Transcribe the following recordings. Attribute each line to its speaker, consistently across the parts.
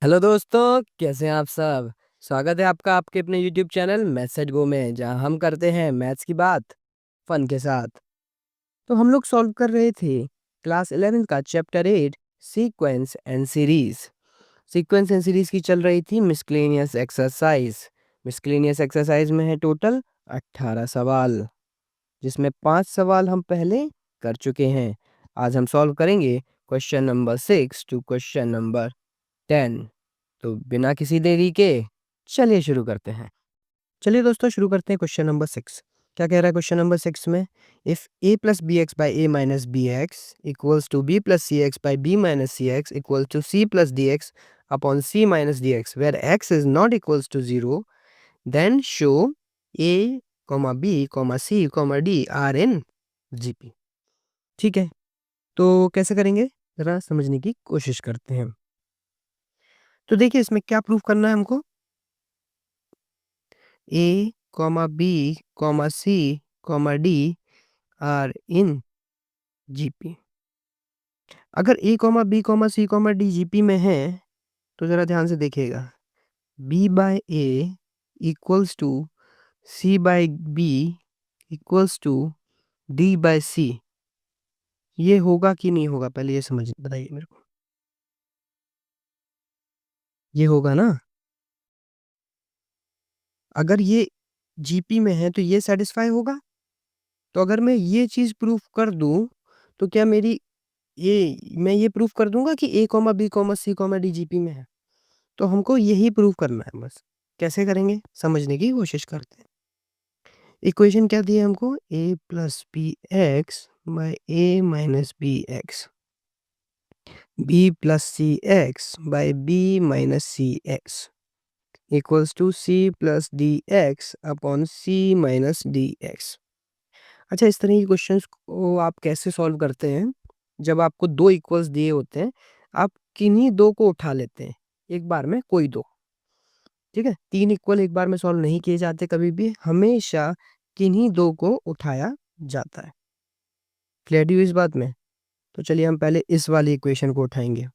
Speaker 1: Hello दोस्तों, कैसे हैं आप सब। स्वागत है आपका आपके अपने यूट्यूब चैनल मैथ्स एट गो में, जहां हम करते हैं मैथ्स की बात फन के साथ। तो हम लोग सॉल्व कर रहे थे क्लास 11 का chapter 8 sequence and series. Sequence and series की चल रही थी मिसक्लेनियस एक्सरसाइज। मिसक्लेनियस एक्सरसाइज में है टोटल 18 सवाल, जिसमें 5 सवाल हम पहले कर चुके हैं। आज हम सॉल्व करेंगे question number 6 to question number 10। तो बिना किसी देरी के चलिए शुरू करते हैं। चलिए दोस्तों, शुरू करते हैं क्वेश्चन नंबर 6। क्या कह रहा है क्वेश्चन नंबर 6 में? If a plus B x by A minus B x equals to B plus C x by B minus C x equals to C plus D x upon C minus D x where x is not equals to 0, then show a, b, c, d are in GP. ठीक है, तो कैसे करेंगे जरा समझने की कोशिश करते हैं। तो देखिए, इसमें क्या प्रूफ करना है हमको? A, B, C, D are in GP। अगर A, B, C, D GP में है तो जरा ध्यान से देखिएगा। B by A equals to C by B equals to D by C। ये होगा कि नहीं होगा, पहले ये समझ बताइए मेरे को। ये होगा ना? अगर ये GP में है तो ये सेटिस्फाई होगा। तो अगर मैं ये चीज प्रूफ कर दूं तो क्या मेरी मैं ये प्रूफ कर दूंगा कि A, B, C, D GP में है। तो हमको यही प्रूफ करना है बस। कैसे करेंगे समझने की कोशिश करते हैं। इक्वेशन क्या दी है हमको? A plus B x by A minus B x, B plus C x by B minus C x equals to C plus D x upon C minus D x. अच्छा, इस तरह के क्वेश्चंस को आप कैसे सॉल्व करते हैं? जब आपको दो इक्वल्स दिए होते हैं, आप किन्हीं दो को उठा लेते हैं एक बार में, कोई दो। ठीक है, तीन इक्वल एक बार में सॉल्व नहीं किए जाते, कभी भी हमेशा किन्हीं दो को उठाया जाता है। क्लियर हुई इस बात में? तो चलिए हम पहले इस वाली इक्वेशन को उठाएंगे।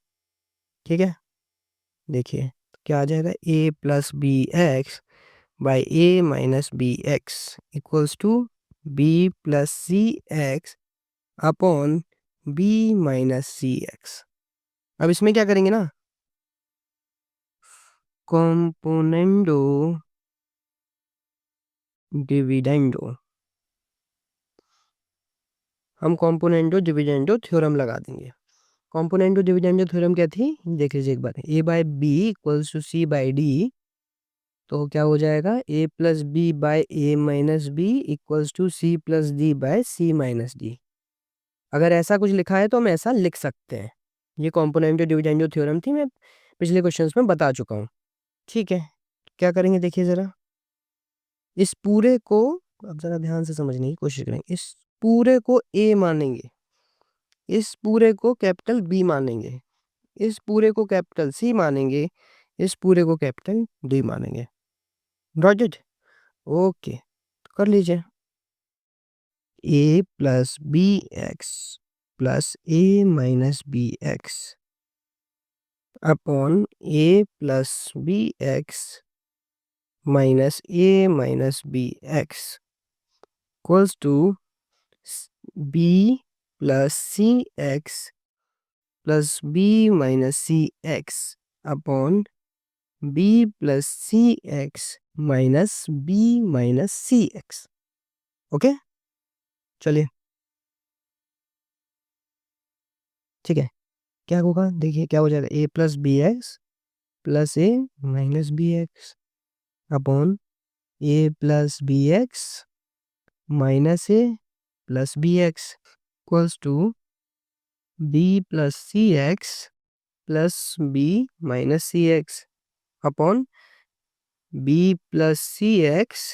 Speaker 1: ठीक है, देखिए क्या आ जाएगा। A plus B x by A minus B x equals to B plus C x upon B minus C X. अब इसमें क्या करेंगे ना, कॉम्पोनेंडो डिविडेंडो, हम कॉम्पोनेंडो डिविडेंडो थ्योरम लगा देंगे। कॉम्पोनेंडो डिविडेंडो थ्योरम क्या थी, देख लीजिए एक बार। A by B equals to C by D, तो क्या हो जाएगा? A plus B by A minus B equals to C plus D by C minus D. अगर ऐसा कुछ लिखा है तो हम ऐसा लिख सकते हैं। ये कॉम्पोनेंटो डिविडेंडो थ्योरम थी, मैं पिछले क्वेश्चंस में बता चुका हूँ। ठीक है, क्या करेंगे देखिए जरा। इस पूरे को अब जरा ध्यान से समझने की कोशिश करेंगे। इस पूरे को ए मानेंगे, इस पूरे को कैपिटल बी मानेंगे, इस पूरे को कैपिटल सी मानेंगे, इस पूरे को कैपिटल डी मानेंगे। Got it? ओके, कर लीजिए। A plus B X plus A minus B X upon A plus B x minus A minus B x equals to B plus C x plus B minus C x upon B plus C x minus B minus C X. Okay, चलिए ठीक है। क्या होगा देखिए, क्या हो जाएगा? A plus B X plus A minus B X upon A plus B x minus A plus B x equals to B plus C x plus B minus C x upon B plus C x.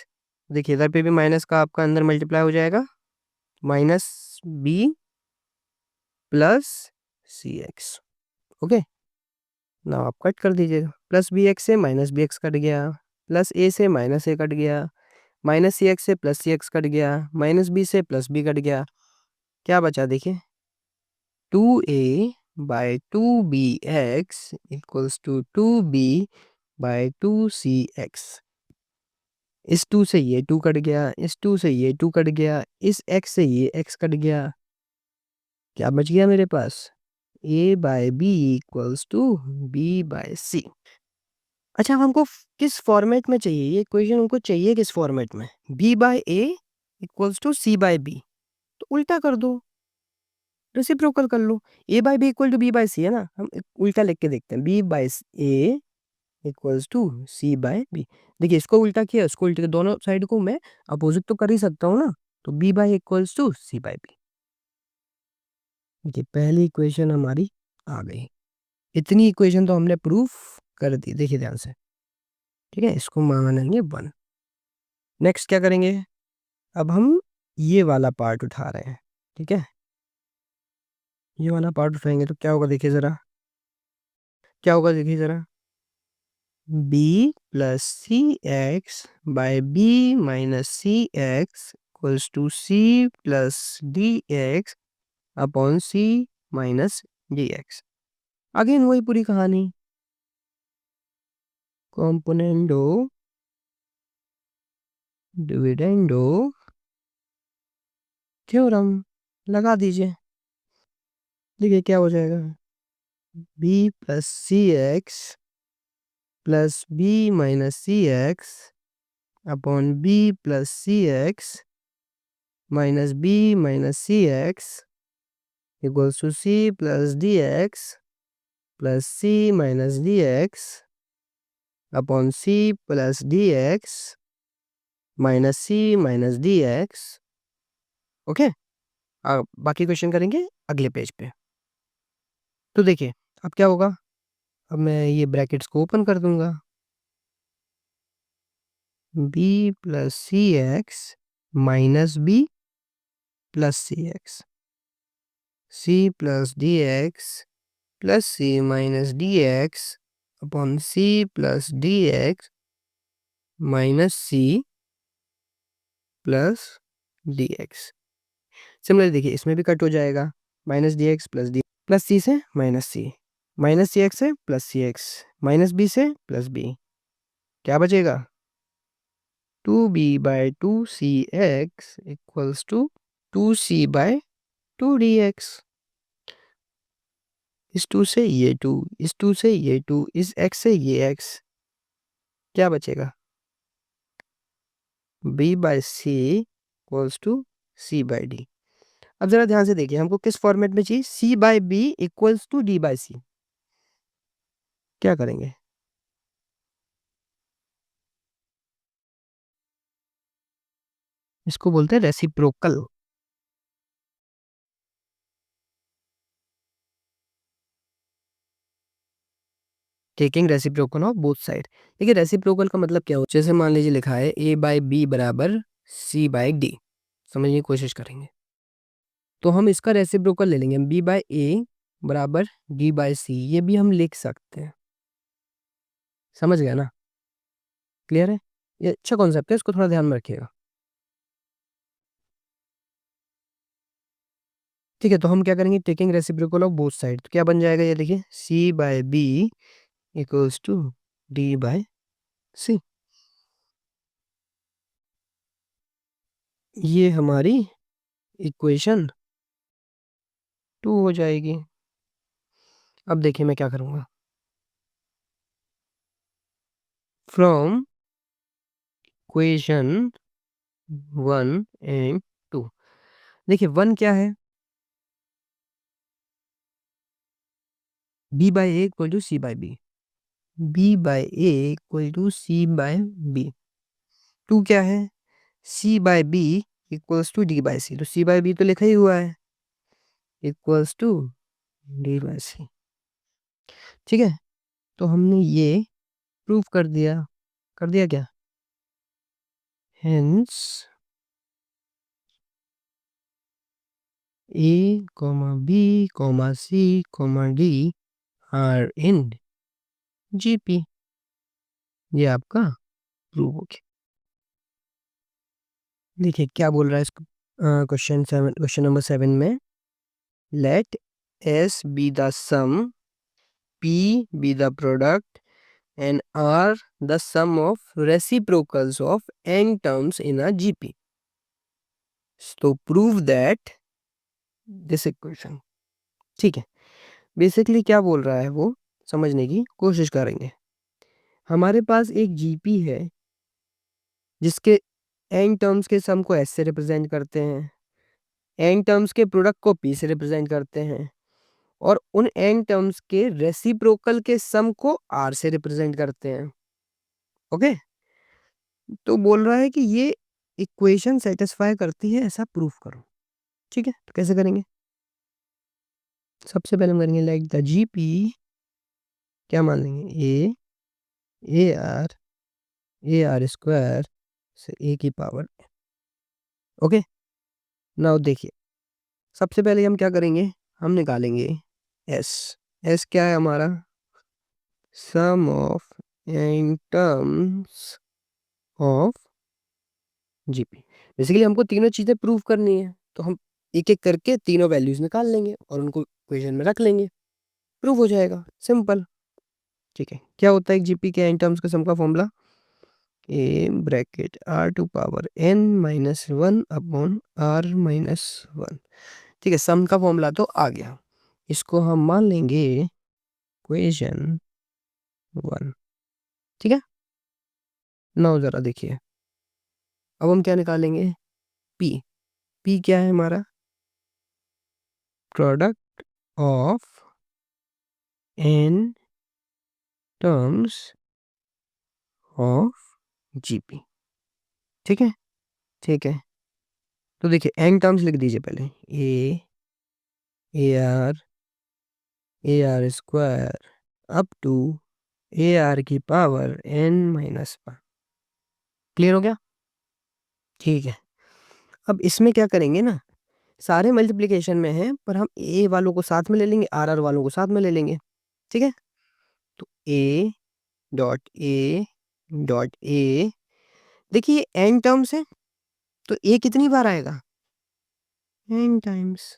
Speaker 1: देखिए इधर पे भी minus का आपका अंदर multiply हो जाएगा, minus B plus C X. Okay, ना आप कट कर दीजिएगा। प्लस बी एक्स से माइनस बी एक्स कट गया, प्लस ए से माइनस ए कट गया, माइनस सी एक्स से प्लस सी एक्स कट गया, माइनस बी से प्लस बी कट गया। क्या बचा देखिए? 2a bye 2bx equals to 2b bye 2cx। इस 2 से ये 2 कट गया, इस 2 से ये 2 कट गया, इस x से ये x कट गया। क्या बच गया मेरे पास? a by b equals to b by c। अच्छा, अब हमको किस फॉर्मेट में चाहिए? ये इक्वेशन हमको चाहिए किस फॉर्मेट में? b by a equals to c by b। तो उल्टा कर दो, रेसिप्रोकल कर लो। a by b equal to b by c है ना। हम उल्टा लिख के देखते हैं, b by a equals to c by b। देखिए, इसको उल्टा किया, उसको उल्टा किया, दोनों साइड को मैं अपोजिट तो कर ही सकता हूँ ना। तो b by equals to c by b। देखिए, पहली इक्वेशन हमारी आ गई। इतनी इक्वेशन तो हमने प्रूफ कर दी। देखिए ध्यान से, ठीक है, इसको मानेंगे 1। नेक्स्ट क्या करेंगे? अब हम ये वाला पार्ट उठा रहे हैं, ठीक है। ये वाला पार्ट उठाएंगे तो क्या होगा, देखिए जरा, क्या होगा देखिए जरा। b plus C x by B minus C x equals to c plus D x upon c minus D x. Again वही पूरी कहानी, कॉम्पोनेंडो डिविडेंडो थ्योरम लगा दीजिए। देखिए क्या हो जाएगा, b plus C x plus B minus C x upon B plus C x minus B minus C x equals to C plus D x plus C minus D x upon C plus D x minus C minus D x. Okay, अब बाकी question करेंगे अगले page पे। तो देखिए अब क्या होगा, अब मैं ये ब्रैकेट्स को ओपन कर दूंगा। b plus C x minus B plus C X, C plus D x plus C minus D x upon C plus D x minus C plus D X. Similarly देखिए, इसमें भी cut हो जाएगा, minus D x plus D plus C से minus C, minus C X से plus C x, minus B से plus B. क्या बचेगा? 2b bye 2cx equals to 2c bye 2dx। इस 2 से ये 2, इस 2 से ये 2, इस x से ये x। क्या बचेगा? b by c equals to c by d। अब जरा ध्यान से देखिए, हमको किस फॉर्मेट में चाहिए? c by b equals to d by c। क्या करेंगे? इसको बोलते हैं reciprocal. Taking reciprocal of both side. देखिए रेसिप्रोकल का मतलब क्या हो, जैसे मान लीजिए लिखा है a बाय b बराबर c बाय d। समझने की कोशिश करेंगे तो हम इसका रेसिप्रोकल ले लेंगे, b बाय a बराबर d बाय c। ये भी हम लिख सकते हैं। समझ गया ना? क्लियर है? ये अच्छा कॉन्सेप्ट है, इसको थोड़ा ध्यान में रखिएगा। ठीक है, तो हम क्या करेंगे, taking reciprocal of both side. तो क्या बन जाएगा, ये देखिए, c by b equals to d by c। ये हमारी इक्वेशन 2 हो जाएगी। अब देखिए मैं क्या करूँगा, फ्रॉम इक्वेशन 1 एंड 2। देखिए 1 क्या है, b by a equal to c by b, b by a equal to c by b। 2 क्या है, c by b equals to d by c। तो c बाय b तो लिखा ही हुआ है, equals to d by c। ठीक है, तो हमने ये प्रूफ कर दिया। कर दिया क्या? Hence a b c d are in GP. ये आपका प्रूफ हो गया। देखिए क्या बोल रहा है इसको, क्वेश्चन 7, क्वेश्चन नंबर 7 में, late S be the sum, P be the product, and R the sum of reciprocals of n terms in a GP. So prove that this equation. ठीक है, बेसिकली क्या बोल रहा है वो समझने की कोशिश करेंगे। हमारे पास एक जीपी है जिसके n टर्म्स के सम को s से रिप्रेजेंट करते हैं, n टर्म्स के प्रोडक्ट को p से रिप्रेजेंट करते हैं, और उन n टर्म्स के रेसिप्रोकल के सम को r से रिप्रेजेंट करते हैं। ओके, तो बोल रहा है कि ये इक्वेशन सेटिस्फाई करती है, ऐसा प्रूफ करो। ठीक है, तो कैसे करेंगे? सबसे पहले हम करेंगे लाइक द जीपी, क्या मान लेंगे, ए आर स्क्वायर से ए की पावर। ओके, नाउ देखिए, सबसे पहले हम क्या करेंगे, हम निकालेंगे एस। एस क्या है हमारा? Sum of N terms of GP. Basically हमको तीनों चीजें प्रूव करनी है, तो हम एक एक करके तीनों वैल्यूज निकाल लेंगे और उनको इक्वेशन में रख लेंगे, प्रूव हो जाएगा, सिंपल। ठीक है, क्या होता है एक जीपी के एन टर्म्स का सम का formula? A bracket r to power N minus one upon r minus one. ठीक है, सम का फॉर्मूला तो आ गया, इसको हम मान लेंगे इक्वेशन 1। ठीक है, नाउ जरा देखिए, अब हम क्या निकालेंगे, पी। पी क्या है हमारा? Product of N terms of GP. ठीक है, ठीक है, तो देखिए एन टर्म्स लिख दीजिए पहले, A are square up to A are की power N minus one. Clear हो गया? ठीक है, अब इसमें क्या करेंगे ना, सारे मल्टीप्लिकेशन में हैं, पर हम ए वालों को साथ में ले लेंगे, आर आर वालों को साथ में ले लेंगे। ठीक है, तो ए डॉट ए, देखिए एन टर्म्स है, तो ए कितनी बार आएगा? N times.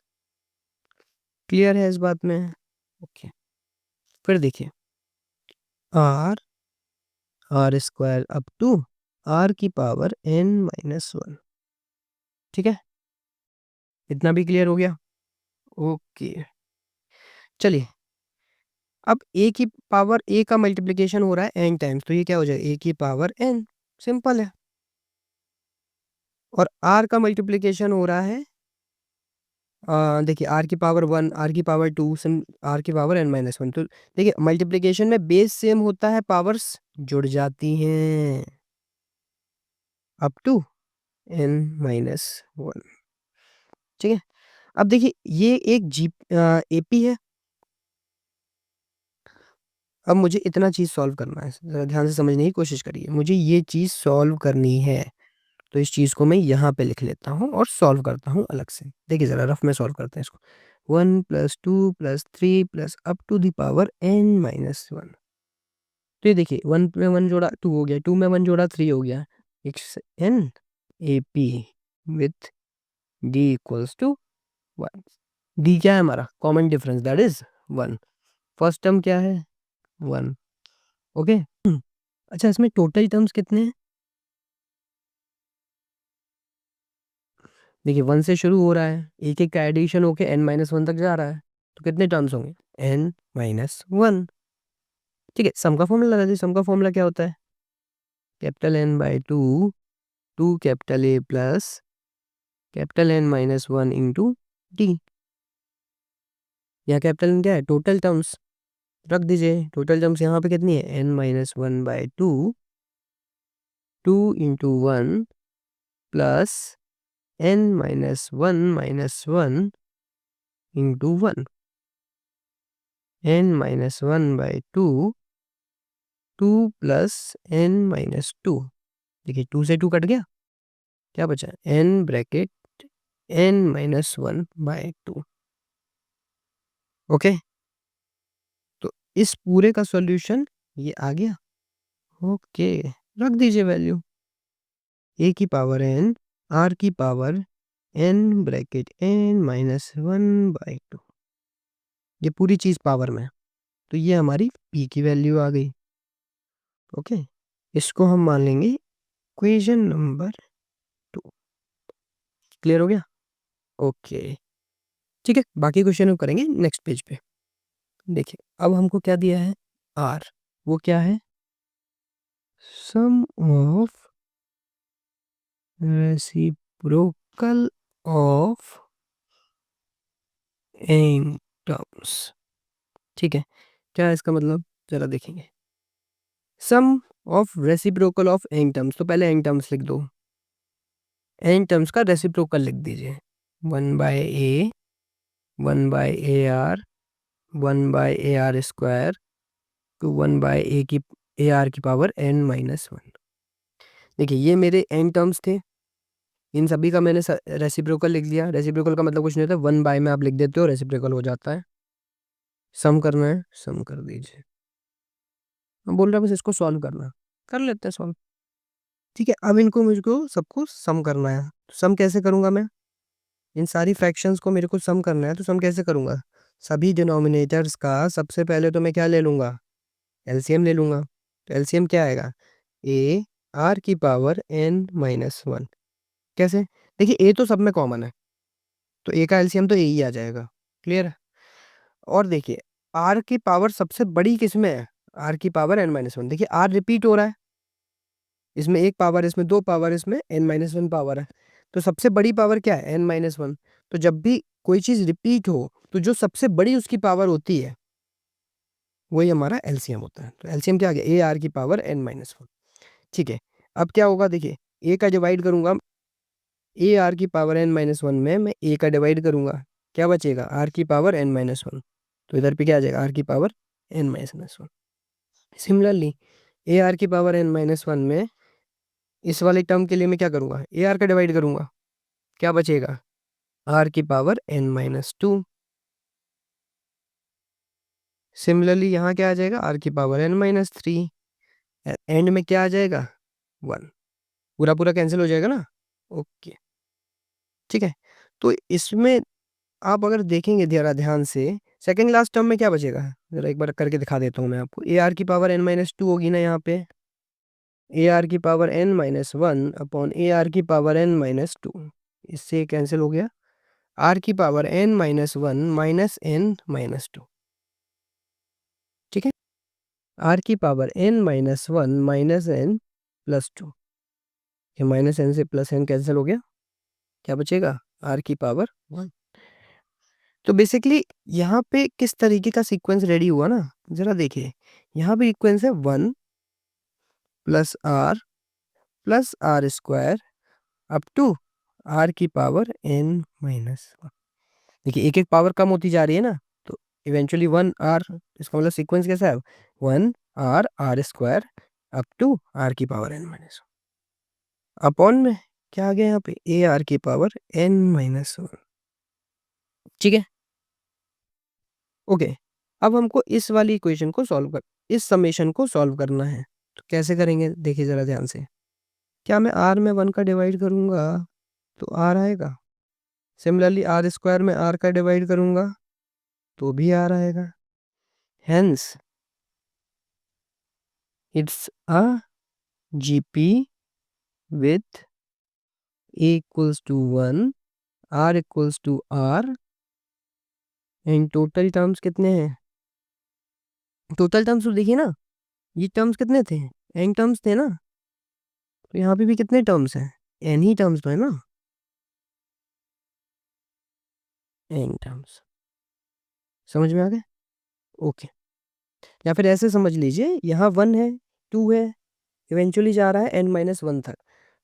Speaker 1: क्लियर है इस बात में? ओके, फिर देखिए r square up to r की पावर एन माइनस वन। ठीक है, इतना भी क्लियर हो गया? ओके, चलिए, अब ए की पावर, ए का मल्टीप्लिकेशन हो रहा है एन टाइम्स, तो ये क्या हो जाएगा, ए की पावर एन, सिंपल है। और आर का मल्टीप्लिकेशन हो रहा है, देखिए आर की पावर वन, आर की पावर टू, आर की पावर एन माइनस वन। तो देखिए मल्टीप्लिकेशन में बेस सेम होता है, पावर्स जुड़ जाती हैं up to n minus one. ठीक है, अब देखिए ये एक एपी है। अब मुझे इतना चीज सॉल्व करना है, जरा ध्यान से समझने की कोशिश करिए, मुझे ये चीज सॉल्व करनी है, तो इस चीज को मैं यहाँ पे लिख लेता हूँ और सॉल्व करता हूँ अलग से। देखिए जरा रफ में सॉल्व करते हैं इसको, 1+2+3 plus up to the power N minus one. तो ये देखिए 1 में 1 जोड़ा 2 हो गया, 2 में 1 जोड़ा 3 हो गया, n A P with D equals to 1। D क्या है हमारा? Common difference, that is 1। First term क्या है? 1। ओके, अच्छा इसमें टोटल टर्म्स कितने हैं? देखिए 1 से शुरू हो रहा है, एक एक का एडिशन होके n माइनस वन तक जा रहा है, तो कितने टर्म्स होंगे? n minus one. ठीक है, सम का फॉर्मूला लगा दीजिए। सम का फॉर्मूला क्या होता है? Capital N by two, two capital A plus capital N minus one into D. यहाँ कैपिटल N क्या है? टोटल टर्म्स, रख दीजिए टोटल टर्म्स यहाँ पे कितनी है? n minus one by two, two into one plus n minus one into one, n minus one by two, two plus n minus two. देखिए 2 से 2 कट गया, क्या बचा? n bracket n minus one by to. Okay, तो इस पूरे का solution ये आ गया। ओके, रख दीजिए वैल्यू, a की पावर n, r की power n bracket n minus one by to. ये पूरी चीज़ पावर में है। तो ये हमारी p की वैल्यू आ गई। ओके, इसको हम मान लेंगे इक्वेशन नंबर 2। क्लियर हो गया? ओके, ठीक है। बाकी क्वेश्चन हम करेंगे नेक्स्ट पेज पे। देखिए अब हमको क्या दिया है, r। वो क्या है, सम ऑफ रेसिप्रोकल ऑफ एटम्स। ठीक है, क्या है इसका मतलब, जरा देखेंगे। सम ऑफ रेसिप्रोकल ऑफ एटम्स, तो पहले एटम्स लिख दो, एन टर्म्स का रेसिप्रोकल लिख दीजिए। 1/a 1/ar 1/ar square to 1/a की ar की पावर n-1। देखिए ये मेरे एन टर्म्स थे, इन सभी का मैंने रेसिप्रोकल लिख दिया। रेसिप्रोकल का मतलब कुछ नहीं होता, 1/, में आप लिख देते हो, रेसिप्रोकल हो जाता है। सम करना है, सम कर दीजिए। हम बोल रहे हैं बस इसको सॉल्व करना, कर लेते हैं सॉल्व। ठीक है, अब इनको मुझको सबको सम करना है। सम कैसे करूंगा मैं, इन सारी फ्रैक्शंस को मेरे को सम करना है, तो सम कैसे करूंगा, सभी डिनोमिनेटर्स का सबसे पहले तो मैं क्या ले लूंगा, एलसीएम ले लूंगा। तो एलसीएम क्या आएगा, ए आर की पावर n-1। कैसे, देखिए ए तो सब में कॉमन है, तो ए का एलसीएम तो ए ही आ जाएगा। क्लियर है? और देखिए आर की पावर सबसे बड़ी किस में है, आर की पावर n-1। देखिए आर रिपीट हो रहा है, इसमें एक पावर, इसमें दो पावर, इसमें n-1 पावर है। तो सबसे बड़ी पावर क्या है, n-1। तो जब भी कोई चीज रिपीट हो तो जो सबसे बड़ी उसकी पावर होती है वही हमारा एलसीएम होता है। तो एलसीएम क्या आ गया, ए आर की पावर n-1। ठीक है, अब क्या होगा, देखिए ए का डिवाइड करूंगा, ए आर की पावर n-1 में मैं ए का डिवाइड करूंगा, क्या बचेगा, आर की पावर n-1। तो इधर पे क्या आ जाएगा, आर की power n-1। Similarly A R की पावर n-1 में इस वाले टर्म के लिए मैं क्या करूंगा, ए आर का डिवाइड करूंगा, क्या बचेगा, आर की पावर n-2। सिमिलरली यहाँ क्या आ जाएगा, आर की पावर n-3। एंड में क्या आ जाएगा, 1। पूरा पूरा कैंसिल हो जाएगा ना। ओके, ठीक है। तो इसमें आप अगर देखेंगे जरा ध्यान से, सेकंड लास्ट टर्म में क्या बचेगा, जरा एक बार करके दिखा देता हूँ मैं आपको। ए आर की पावर n-2 होगी ना यहाँ पे, ए आर की power n-1 upon a are की पावर n-2, इससे कैंसिल हो गया। आर की पावर n-1 माइनस n-2, ठीक है। आर की पावर n-1 माइनस n+2, ये माइनस n से प्लस n कैंसिल हो गया, क्या बचेगा, आर की पावर 1। तो बेसिकली यहाँ पे किस तरीके का सीक्वेंस रेडी हुआ ना, जरा देखिए। यहाँ पे सीक्वेंस है 1 plus r square up to r की पावर n-1। देखिए एक एक पावर कम होती जा रही है ना, तो इवेंचुअली 1r, इसका मतलब सीक्वेंस कैसा है, 1r r square up to r की पावर n-1 अपॉन में क्या आ गया यहाँ पे, ए आर की पावर n-1। ठीक है, ओके। अब हमको इस वाली इक्वेशन को सॉल्व कर, इस समेशन को सॉल्व करना है। तो कैसे करेंगे, देखिए जरा ध्यान से। क्या मैं आर में 1 का डिवाइड करूंगा तो आर आएगा, सिमिलरली आर स्क्वायर में आर का डिवाइड करूंगा तो भी आर आएगा। Hence it's a GP with A equals to 1, r equals to r, and total terms कितने हैं, टोटल टर्म्स तो देखिए ना, ये टर्म्स कितने थे, एन टर्म्स थे ना, तो यहाँ पे भी कितने टर्म्स हैं, एन ही टर्म्स तो है ना, एन टर्म्स। समझ में आ गया, ओके। या फिर ऐसे समझ लीजिए, यहाँ 1 है, 2 है, इवेंचुअली जा रहा है n-1 तक,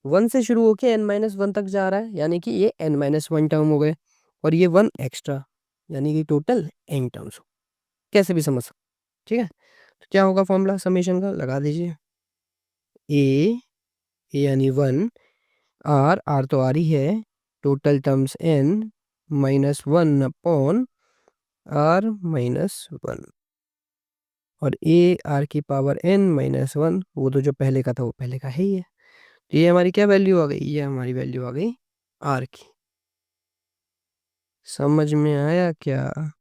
Speaker 1: 1 से शुरू होके n-1 तक जा रहा है, यानी कि ये n-1 टर्म हो गए, और ये 1 एक्स्ट्रा, यानी कि टोटल n टर्म्स हो। कैसे भी समझ सकते, ठीक है। तो क्या होगा फॉर्मूला समेशन का, लगा दीजिए। ए यानी 1, आर तो आर ही है, total terms n-1 upon r-1, और ए आर की पावर n-1, वो तो जो पहले का था वो पहले का है ही है। तो ये हमारी क्या वैल्यू आ गई, ये हमारी वैल्यू आ गई आर की। समझ में आया क्या?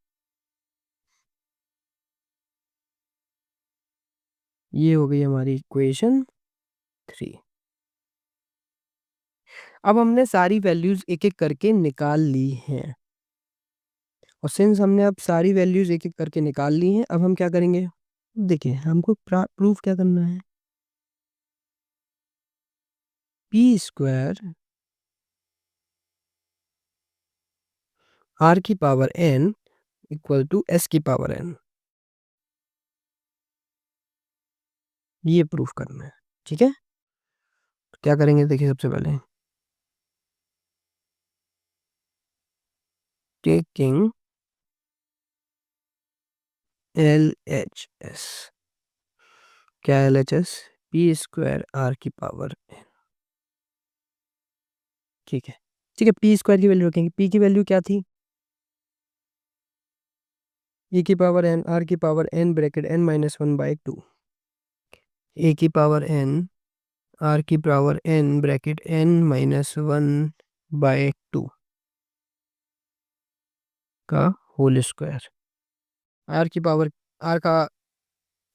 Speaker 1: ये हो गई हमारी इक्वेशन 3। अब हमने सारी वैल्यूज एक एक करके निकाल ली हैं, और सिंस हमने अब सारी वैल्यूज एक एक करके निकाल ली हैं, अब हम क्या करेंगे, देखिए हमको प्रूफ क्या करना है, पी स्क्वायर आर की power n equal to S की पावर एन, ये प्रूफ करना है। ठीक है, तो क्या करेंगे, देखिए सबसे पहले टेकिंग एल एच एस, क्या L H S, P square are की पावर एन। ठीक है, ठीक है, पी स्क्वायर की वैल्यू रखेंगे, पी की वैल्यू क्या थी, ए की पावर एन आर की power n bracket n minus one by two, a की पावर एन आर की power n bracket n minus one by two का होल स्क्वायर। आर की पावर, आर का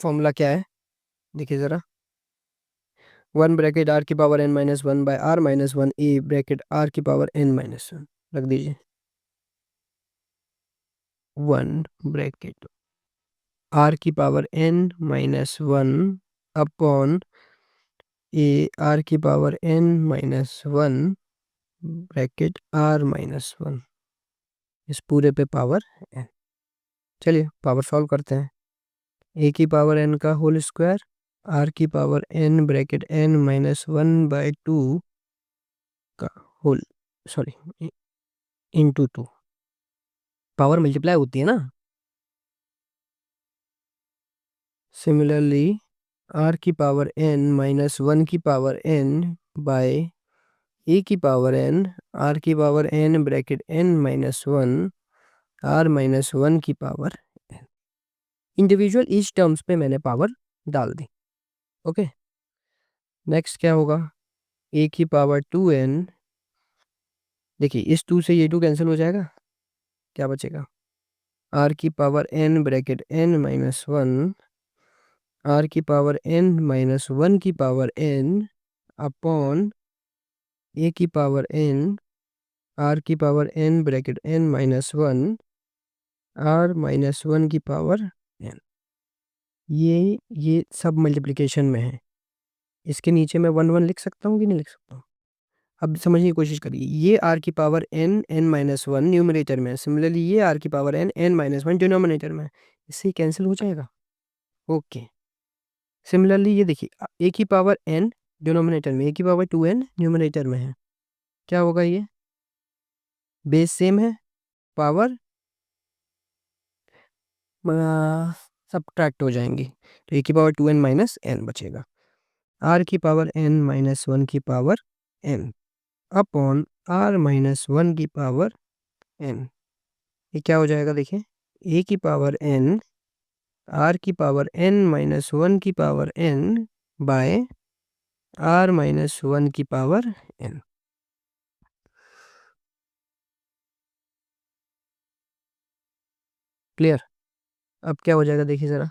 Speaker 1: फॉर्मूला क्या है, देखिए ज़रा, वन ब्रैकेट आर की power N minus one by r minus one a bracket r की पावर एन माइनस वन, रख दीजिए, वन ब्रैकेट आर की power N minus one upon a are की power N minus one bracket r minus one, इस पूरे पे power n. चलिए power solve करते हैं, ए की पावर एन का होल स्क्वायर आर की power n bracket n minus one by two का whole, sorry, into two, power multiply होती है ना। सिमिलरली आर की पावर एन माइनस वन की पावर एन बाय ए की पावर एन आर की power n bracket n minus one r minus one की power n, individual each terms पे मैंने पावर डाल दी। ओके, नेक्स्ट क्या होगा, ए की पावर टू एन, देखिए इस टू से ये टू कैंसिल हो जाएगा, क्या बचेगा, आर की power n bracket n minus one r की पावर एन माइनस वन की पावर एन अपॉन ए की पावर एन आर की power n bracket n minus one r minus one की पावर एन। ये सब मल्टीप्लिकेशन में है, इसके नीचे मैं वन वन लिख सकता हूँ कि नहीं लिख सकता हूँ, अब समझने की कोशिश करिए, ये आर की power n n minus one numerator में है, सिमिलरली ये आर की power n n minus one denominator में है, इससे कैंसिल हो जाएगा। ओके, सिमिलरली ये देखिए, ए की पावर एन डिनोमिनेटर में, ए की पावर टू एन न्यूमरेटर में है, क्या होगा, ये बेस सेम है, पावर सब्ट्रैक्ट हो जाएंगी, तो ए की power two n minus n बचेगा, आर की पावर एन माइनस वन की power n upon r minus one की पावर एन, ये क्या हो जाएगा, देखिए ए की पावर एन आर की पावर एन माइनस वन की power n by r minus one की पावर एन। क्लियर, अब क्या हो जाएगा, देखिए ज़रा,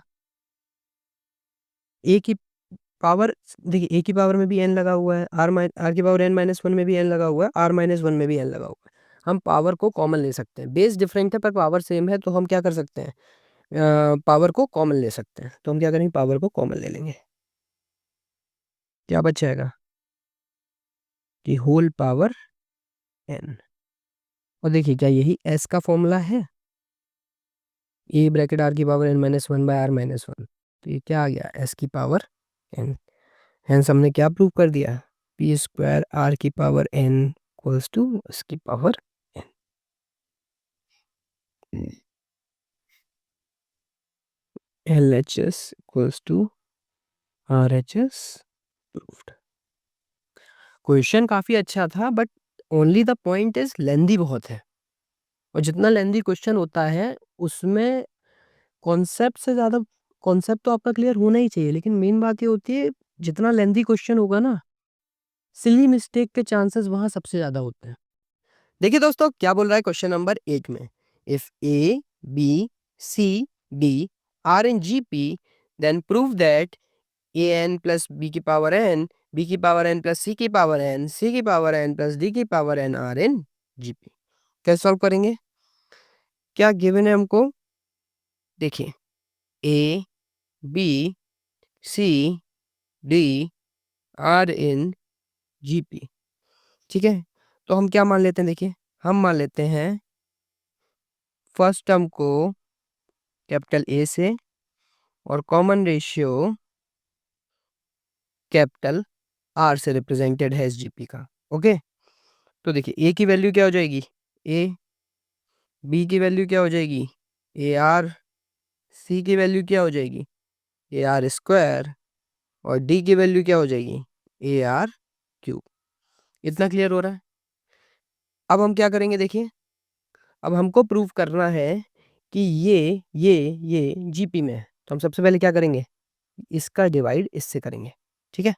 Speaker 1: ए की पावर, देखिए ए की पावर में भी एन लगा हुआ है, आर की पावर एन माइनस वन में भी एन लगा हुआ है, आर माइनस वन में भी एन लगा हुआ है, हम पावर को कॉमन ले सकते हैं, बेस डिफरेंट है पर पावर सेम है, तो हम क्या कर सकते हैं, पावर को कॉमन ले सकते हैं, तो हम क्या करेंगे, पावर को कॉमन ले लेंगे, क्या बच जाएगा, कि होल पावर एन, और देखिए क्या यही एस का फॉर्मूला है, ए ब्रैकेट आर की power N minus one by r minus one, तो ये क्या आ गया, एस की पावर एन, हेंस हमने क्या प्रूव कर दिया, पी स्क्वायर आर की power n equals to S की power n, L H S equals to R H S proved. Question काफ़ी अच्छा था, but only the point is lengthy बहुत है, और जितना लेंदी क्वेश्चन होता है उसमें कॉन्सेप्ट से ज़्यादा, कॉन्सेप्ट तो आपका क्लियर होना ही चाहिए, लेकिन मेन बात ये होती है, जितना लेंदी क्वेश्चन होगा ना, सिली मिस्टेक के चांसेस वहाँ सबसे ज़्यादा होते हैं। देखिए दोस्तों क्या बोल रहा है क्वेश्चन नंबर 8 में, if A B C D are in G P then prove that A n plus B की पावर एन, बी की पावर एन प्लस सी की पावर एन, सी की पावर एन प्लस डी की power n are in GP. कैसे solve करेंगे? क्या given है हमको? देखिए, A B C D are in GP. ठीक है, तो हम क्या मान लेते हैं? देखिए, हम मान लेते हैं फर्स्ट टर्म को कैपिटल ए से और कॉमन रेशियो कैपिटल आर से रिप्रेजेंटेड है एसजीपी का। ओके, तो देखिए ए की वैल्यू क्या हो जाएगी? ए, बी की वैल्यू क्या हो जाएगी? ए आर, सी की वैल्यू क्या हो जाएगी? ए आर स्क्वायर, और डी की वैल्यू क्या हो जाएगी? ए आर क्यूब। इतना क्लियर हो रहा है? अब हम क्या करेंगे? देखिए, अब हमको प्रूव करना है कि ये जीपी में है, तो हम सबसे पहले क्या करेंगे? इसका डिवाइड इससे करेंगे। ठीक है,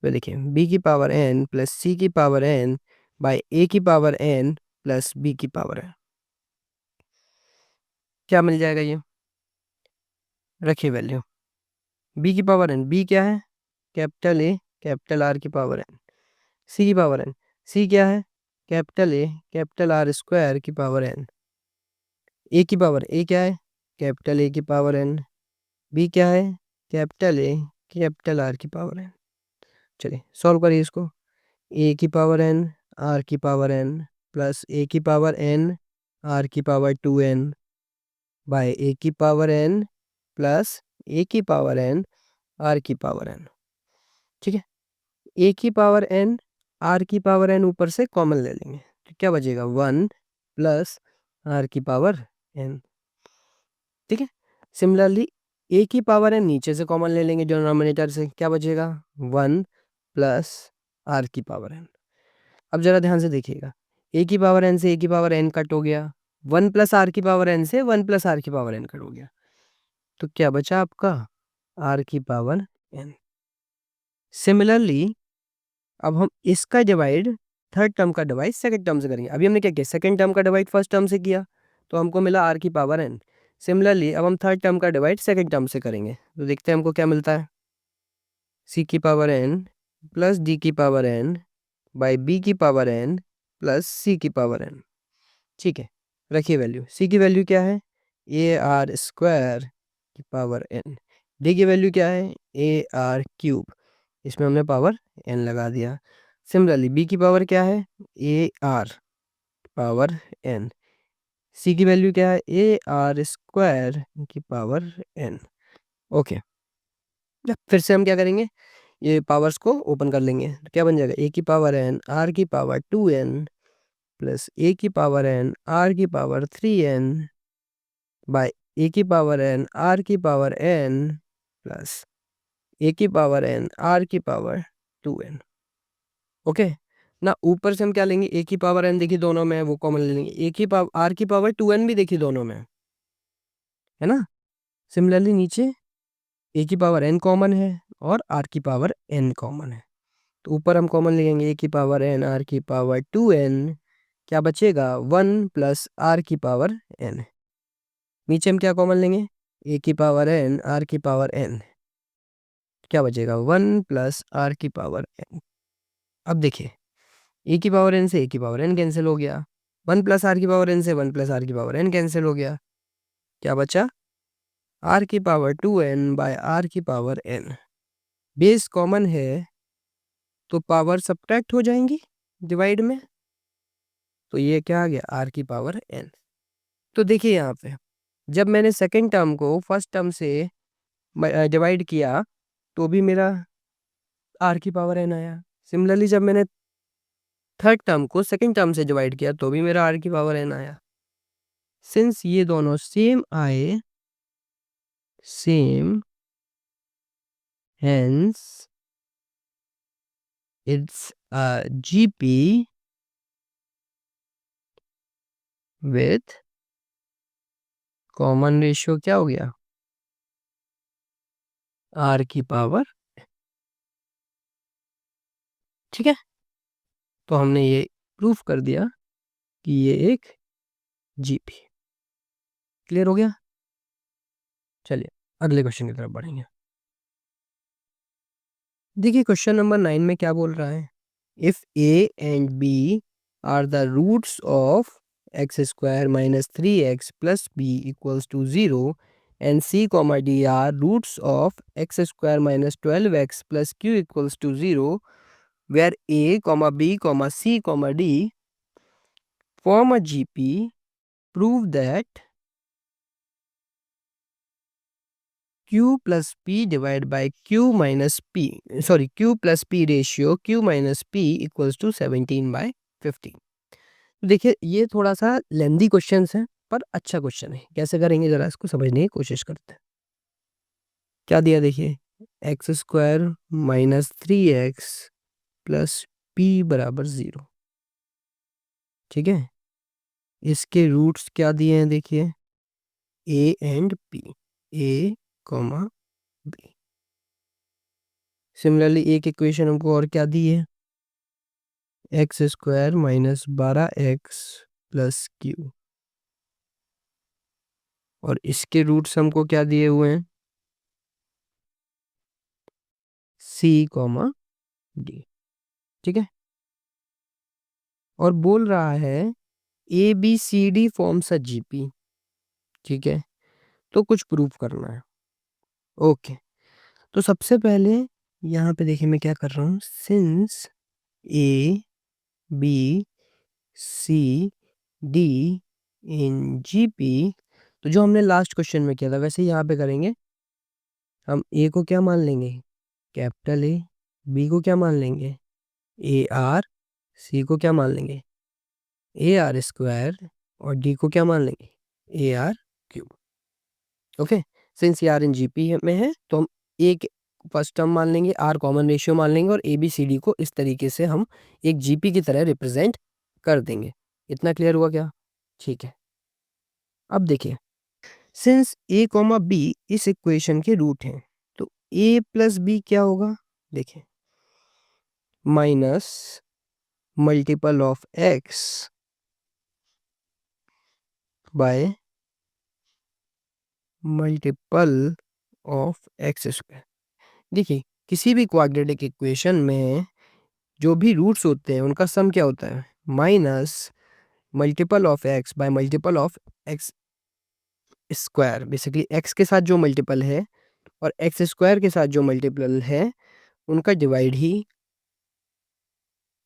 Speaker 1: तो देखिए b की पावर n प्लस c की पावर n बाय a की पावर n प्लस b की पावर n, क्या मिल जाएगा? ये रखिए वैल्यू b की पावर n, b क्या है? कैपिटल ए कैपिटल आर की पावर n, c की पावर n, c क्या है? Capital A capital R square की पावर n, a की पावर a क्या है? कैपिटल ए की पावर n, b क्या है? कैपिटल ए कैपिटल आर की पावर n। चलिए सॉल्व करिए इसको। ए की पावर n आर की पावर n प्लस ए की पावर n आर की पावर 2n बाय ए की पावर n प्लस ए की पावर n आर की पावर n। ठीक है, ए की पावर n आर की पावर n ऊपर से कॉमन ले लेंगे, तो क्या बचेगा? 1 प्लस आर की पावर n। ठीक है, सिमिलरली ए की पावर n नीचे से कॉमन ले लेंगे डिनोमिनेटर से, क्या बचेगा? 1 प्लस आर की पावर n। अब जरा ध्यान से देखिएगा, ए की पावर n से ए की पावर n कट हो गया, 1 प्लस आर की पावर n से 1 प्लस आर की पावर n कट हो गया, तो क्या बचा आपका? आर की पावर n। सिमिलरली अब हम इसका डिवाइड थर्ड टर्म का डिवाइड सेकंड टर्म से करेंगे। अभी हमने क्या किया? सेकंड टर्म का डिवाइड फर्स्ट टर्म से किया, तो हमको मिला आर की पावर n। सिमिलरली अब हम थर्ड टर्म का डिवाइड सेकंड टर्म से करेंगे, तो देखते हैं हमको क्या मिलता है। सी की पावर n प्लस डी की पावर n बाई बी की पावर n प्लस सी की पावर n। ठीक है, रखिए वैल्यू। सी की वैल्यू क्या है? ए आर स्क्वायर की पावर n। डी की वैल्यू क्या है? ए आर क्यूब, इसमें हमने पावर n लगा दिया। सिमिलरली बी की पावर क्या है? A R power n। सी की वैल्यू क्या है? ए आर स्क्वायर की पावर n। ओके, फिर से हम क्या करेंगे? ये पावर्स को ओपन कर लेंगे, तो क्या बन जाएगा? ए की पावर n आर की पावर 2n प्लस ए की पावर n आर की पावर 3n बाय ए की पावर n आर की पावर n प्लस ए की पावर n आर की पावर 2n। ओके ना, ऊपर से हम क्या लेंगे? ए की पावर n देखिए दोनों में है, वो कॉमन ले लेंगे। ए की पावर आर की पावर 2n भी देखिए दोनों में है ना। सिमिलरली नीचे ए की पावर n कॉमन है और आर की पावर n कॉमन है, तो ऊपर हम कॉमन लेंगे ए की पावर n आर की पावर 2n, क्या बचेगा? 1 प्लस आर की पावर n। नीचे हम क्या कॉमन लेंगे? ए की पावर n आर की पावर n, क्या बचेगा? 1 प्लस आर की पावर n। अब देखिए, ए की पावर n से ए की पावर n कैंसिल हो गया, 1 प्लस आर की पावर n से 1 प्लस आर की पावर n कैंसिल हो गया, क्या बचा? आर की पावर 2n बाय आर की पावर n। बेस कॉमन है तो पावर सब्ट्रैक्ट हो जाएंगी डिवाइड में, तो ये क्या आ गया? आर की पावर n। तो देखिए यहाँ पे जब मैंने सेकेंड टर्म को फर्स्ट टर्म से डिवाइड किया तो भी मेरा आर की पावर n आया। सिमिलरली जब मैंने थर्ड टर्म को सेकंड टर्म से डिवाइड किया तो भी मेरा आर की पावर n आया। सिंस ये दोनों सेम आए, same, hence it's GP with common ratio क्या हो गया? आर की पावर। ठीक है, तो हमने ये प्रूफ कर दिया कि ये एक जीपी। क्लियर हो गया? चलिए अगले क्वेश्चन की तरफ बढ़ेंगे। देखिए क्वेश्चन नंबर 9 में क्या बोल रहा है, if A and B are the roots of x square minus 3x plus B equals to 0 and C comma D are roots of x square minus 12x plus Q equals to 0 where A comma B comma C comma D form a GP, prove that q plus p divided by q minus p, sorry, q plus p ratio q minus p equals to 17/15। देखिए ये थोड़ा सा lengthy question है पर अच्छा question है। कैसे करेंगे जरा इसको समझने की कोशिश करते हैं। क्या दिया देखिए, x square minus 3x plus P बराबर 0। ठीक है, इसके रूट्स क्या दिए हैं देखिए, A and P, A comma B. Similarly एक इक्वेशन हमको और क्या दी है, x square minus 12x plus Q, और इसके रूट्स हमको क्या दिए हुए हैं, सी कॉमा डी। ठीक है, और बोल रहा है A B C D forms a GP. ठीक है, तो कुछ प्रूफ करना है। ओके, तो सबसे पहले यहाँ पे देखिए मैं क्या कर रहा हूँ, since A B C D in GP, तो जो हमने लास्ट क्वेश्चन में किया था वैसे यहाँ पे करेंगे। हम ए को क्या मान लेंगे, कैपिटल ए, बी को क्या मान लेंगे, ए आर, सी को क्या मान लेंगे, ए आर स्क्वायर, और डी को क्या मान लेंगे, a r cube. Okay, since a r in GP में है तो हम ए के फर्स्ट टर्म मान लेंगे, आर कॉमन रेशियो मान लेंगे, और ए बी सी डी को इस तरीके से हम एक जीपी की तरह रिप्रेजेंट कर देंगे। इतना क्लियर हुआ क्या? ठीक है, अब देखिए, सिंस ए कॉमा बी इस इक्वेशन के रूट हैं, तो ए प्लस बी क्या होगा, देखिए, minus multiple of x bye multiple of x square. देखिए किसी भी क्वाड्रेटिक इक्वेशन में जो भी रूट्स होते हैं उनका सम क्या होता है, minus multiple of x bye multiple of x square. Basically x के साथ जो मल्टीपल है और एक्स स्क्वायर के साथ जो मल्टीपल है उनका डिवाइड ही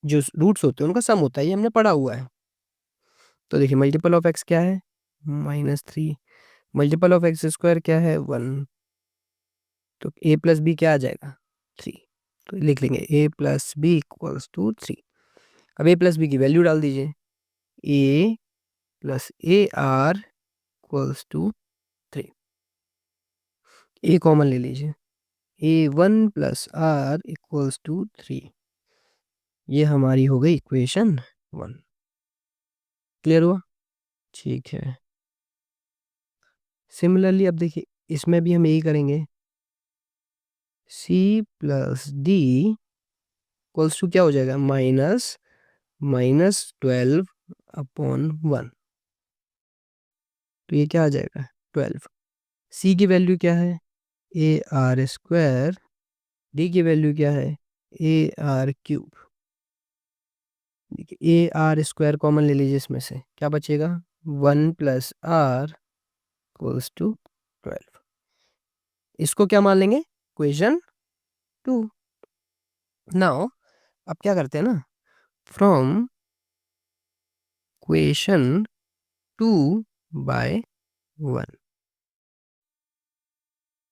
Speaker 1: जो रूट्स होते हैं उनका सम होता है, ये हमने पढ़ा हुआ है। तो देखिए मल्टीपल ऑफ एक्स क्या है, -3, मल्टीपल ऑफ एक्स स्क्वायर क्या है, 1, तो ए प्लस बी क्या आ जाएगा, 3। तो लिख लेंगे a plus B equals to 3। अब ए प्लस बी की वैल्यू डाल दीजिए, a plus a r equals to 3। A common ले लीजिए, a 1 plus r equals to 3। ये हमारी हो गई इक्वेशन 1। क्लियर हुआ? ठीक है, सिमिलरली अब देखिए इसमें भी हम यही करेंगे, c plus d equals to क्या हो जाएगा, माइनस -12 अपॉन 1। तो ये क्या आ जाएगा, 12। सी की वैल्यू क्या है, ए आर स्क्वायर, डी की वैल्यू क्या है, ए आर क्यूब। देखिए ए आर स्क्वायर कॉमन ले लीजिए, इसमें से क्या बचेगा, 1 प्लस आर इक्वल्स टू 12। इसको क्या मान लेंगे, इक्वेशन 2। नाउ अब क्या करते हैं ना, फ्रॉम इक्वेशन 2/1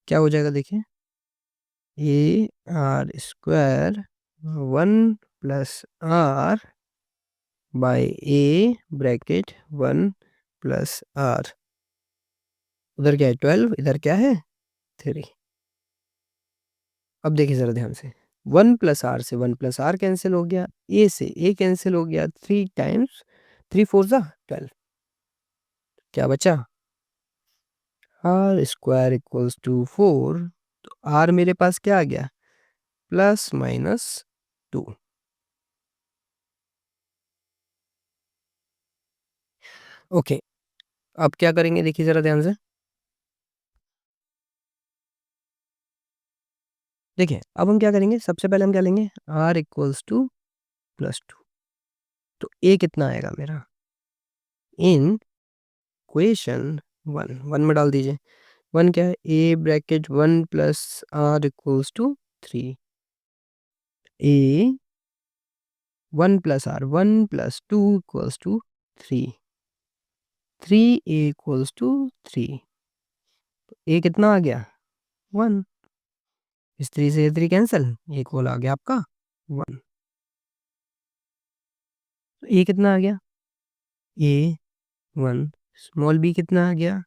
Speaker 1: क्या हो जाएगा देखिए, a are square 1 plus r by a bracket 1 plus r, उधर क्या है 12, इधर क्या है 3। अब देखिए जरा ध्यान से, 1 प्लस आर से 1 प्लस आर कैंसिल हो गया, ए से ए कैंसिल हो गया, 3 टाइम्स 3 4 12, क्या बचा, आर स्क्वायर इक्वल्स टू 4। तो आर मेरे पास क्या आ गया, ±2। ओके, अब क्या करेंगे देखिए जरा ध्यान से, देखिए अब हम क्या करेंगे, सबसे पहले हम क्या लेंगे, r इक्वल्स टू +2। तो a कितना आएगा मेरा, इन इक्वेशन 1 में डाल दीजिए। 1 क्या है, a bracket 1 plus r equals to 3। a 1 plus r 1 plus 2 equals to 3। 3a equals to 3। a कितना आ गया, 1। इस 3 से 3 कैंसिल, एक होल आ गया आपका 1। a कितना आ गया, a 1। स्मॉल b कितना आ गया,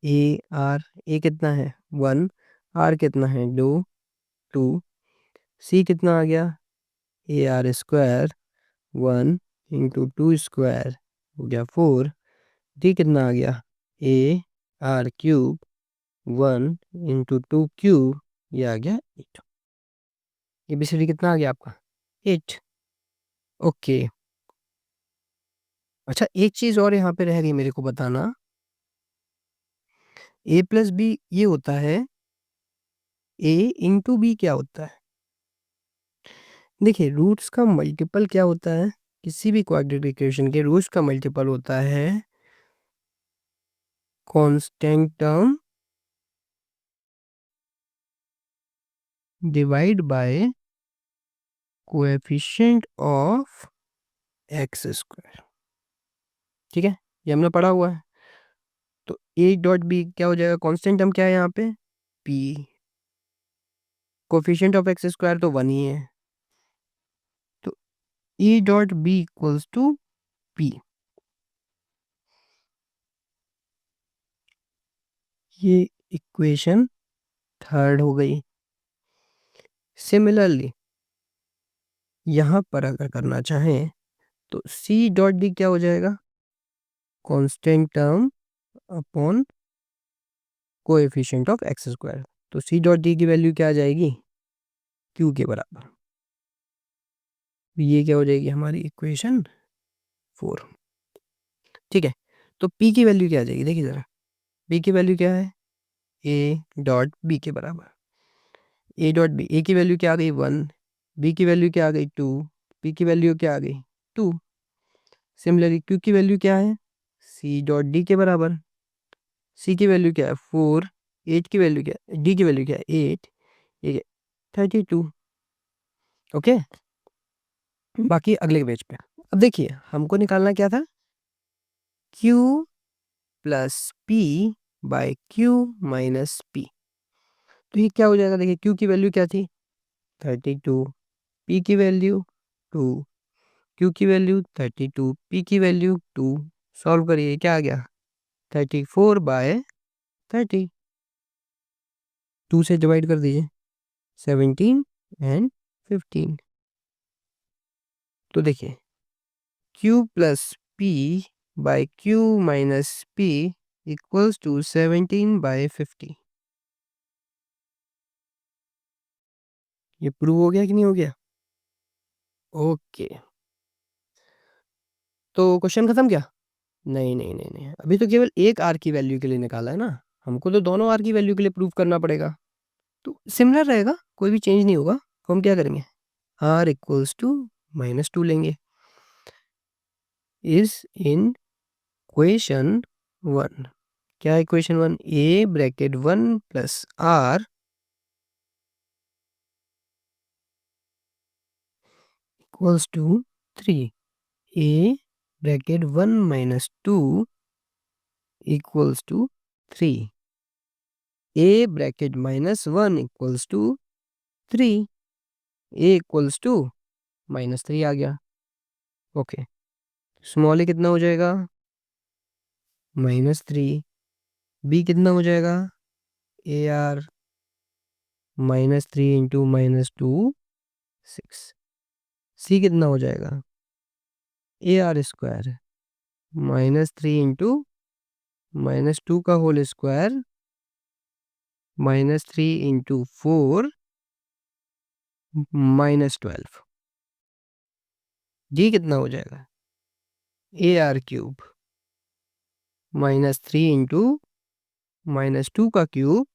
Speaker 1: a r। a कितना है 1, r कितना है 2 2। c कितना आ गया, a r square 1 into 2 square हो गया 4। d कितना आ गया, a r cube 1 into 2 cube, ये आ गया 8। ABCD कितना आ गया आपका, 8। ओके। अच्छा एक चीज और यहाँ पे रह गई मेरे को बताना, a प्लस बी ये होता है, a इंटू बी क्या होता है। देखिए रूट्स का मल्टीपल क्या होता है, किसी भी क्वाड्रेटिक इक्वेशन के रूट्स का मल्टीपल होता है constant term divide by coefficient of x square. ठीक है, ये हमने पढ़ा हुआ है। तो a डॉट बी क्या हो जाएगा, कांस्टेंट टर्म क्या है यहाँ पे, p। Coefficient of x square तो 1 ही है, तो a dot b equals to p। ये इक्वेशन थर्ड हो गई। सिमिलरली यहाँ पर अगर करना चाहें तो c डॉट डी क्या हो जाएगा, constant term upon coefficient of x square. तो c डॉट डी की वैल्यू क्या आ जाएगी, q के बराबर। ये क्या हो जाएगी हमारी इक्वेशन 4। ठीक है, तो p की वैल्यू क्या आ जाएगी, देखिए जरा p की वैल्यू क्या है, a डॉट बी के बराबर। a डॉट बी, a की वैल्यू क्या आ गई 1, b की वैल्यू क्या आ गई 2, p की वैल्यू क्या आ गई 2। सिमिलरली q की वैल्यू क्या है, c डॉट डी के बराबर। c की वैल्यू क्या है 4, 8 की वैल्यू क्या है, d की वैल्यू क्या है 8, ये 32। ओके, बाकी अगले पेज पे। अब देखिए हमको निकालना क्या था, q plus p by q minus p। तो ये क्या हो जाएगा, देखिए q की वैल्यू क्या थी 32, p की वैल्यू 2, q की वैल्यू 32, p की वैल्यू 2। सॉल्व करिए, क्या आ गया 34/30। 2 से डिवाइड कर दीजिए, 17 एंड 15। तो देखिए q plus p by q minus p equals to 17/50। ये प्रूव हो गया कि नहीं हो गया, ओके। तो क्वेश्चन खत्म क्या, नहीं नहीं नहीं नहीं, अभी तो केवल एक आर की वैल्यू के लिए निकाला है ना, हमको तो दोनों आर की वैल्यू के लिए प्रूव करना पड़ेगा। तो सिमिलर रहेगा, कोई भी चेंज नहीं होगा। तो हम क्या करेंगे, आर इक्वल्स टू -2 लेंगे, इज इन क्वेश्चन 1। क्या है equation 1, a bracket 1 plus r equals to 3। a bracket 1 minus 2 equals to 3। a bracket -1 equals to 3। a equals to -3 आ गया। ओके, स्मॉल a कितना हो जाएगा -3, b कितना हो जाएगा ए आर -3 इंटू -2 6। सी कितना हो जाएगा ए आर स्क्वायर -3 इंटू -2 का होल स्क्वायर -3 इंटू 4 -12। जी कितना हो जाएगा ए आर क्यूब -3 इंटू -2 का cube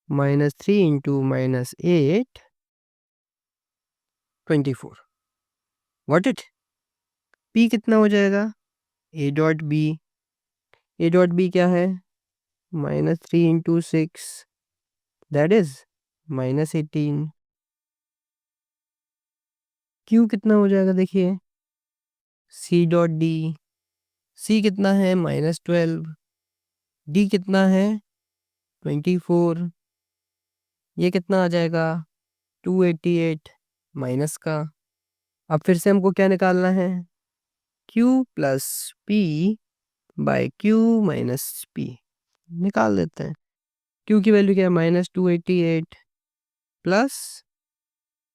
Speaker 1: -3 into -8 24। What it p कितना हो जाएगा? a डॉट b क्या है? -3 इंटू 6 दैट इज -18। q कितना हो जाएगा देखिए? c डॉट d, c कितना है? -12। d कितना है? 24। ये कितना आ जाएगा? 288 माइनस का। अब फिर से हमको क्या निकालना है? q plus p by q minus p निकाल देते हैं। q की वैल्यू क्या है? -288 प्लस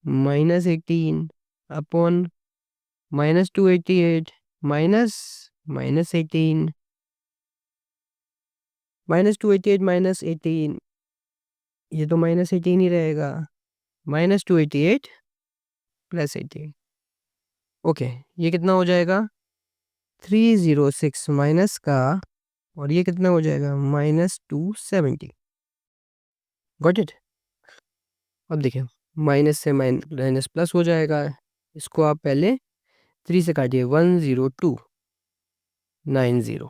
Speaker 1: -18 अपॉन -288 माइनस -18 -288 -18, ये तो -18 ही रहेगा। -288 प्लस 18। ओके, ये कितना हो जाएगा? 306 माइनस का, और ये कितना हो जाएगा? -270। Got it? अब देखिए, माइनस से माइनस प्लस हो जाएगा। इसको आप पहले 3 से काटिए। 10290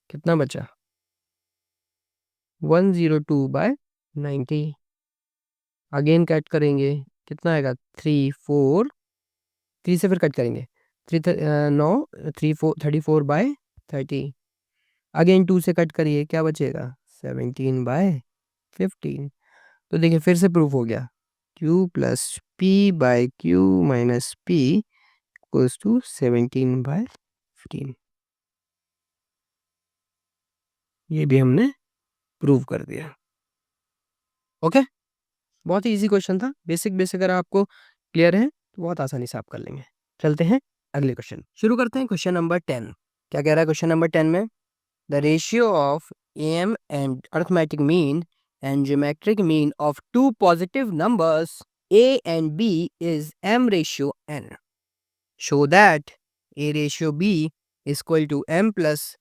Speaker 1: कितना बचा? 102/90। अगेन कट करेंगे, कितना आएगा? 34। 3 से फिर कट करेंगे। 9 34/30। अगेन 2 से कट करिए, क्या बचेगा? 17/15। तो देखिए फिर से प्रूफ हो गया। q plus p by q minus p equals to 17/15। ये भी हमने प्रूव कर दिया। ओके, बहुत ही इजी क्वेश्चन था। बेसिक बेसिक अगर आपको क्लियर है तो बहुत आसानी से आप कर लेंगे। चलते हैं अगले क्वेश्चन शुरू करते हैं। क्वेश्चन नंबर 10 क्या कह रहा है? क्वेश्चन नंबर 10 में the ratio of am and arithmetic mean and geometric mean of two positive numbers a and b is m ratio n. Show that a ratio b is equal to m plus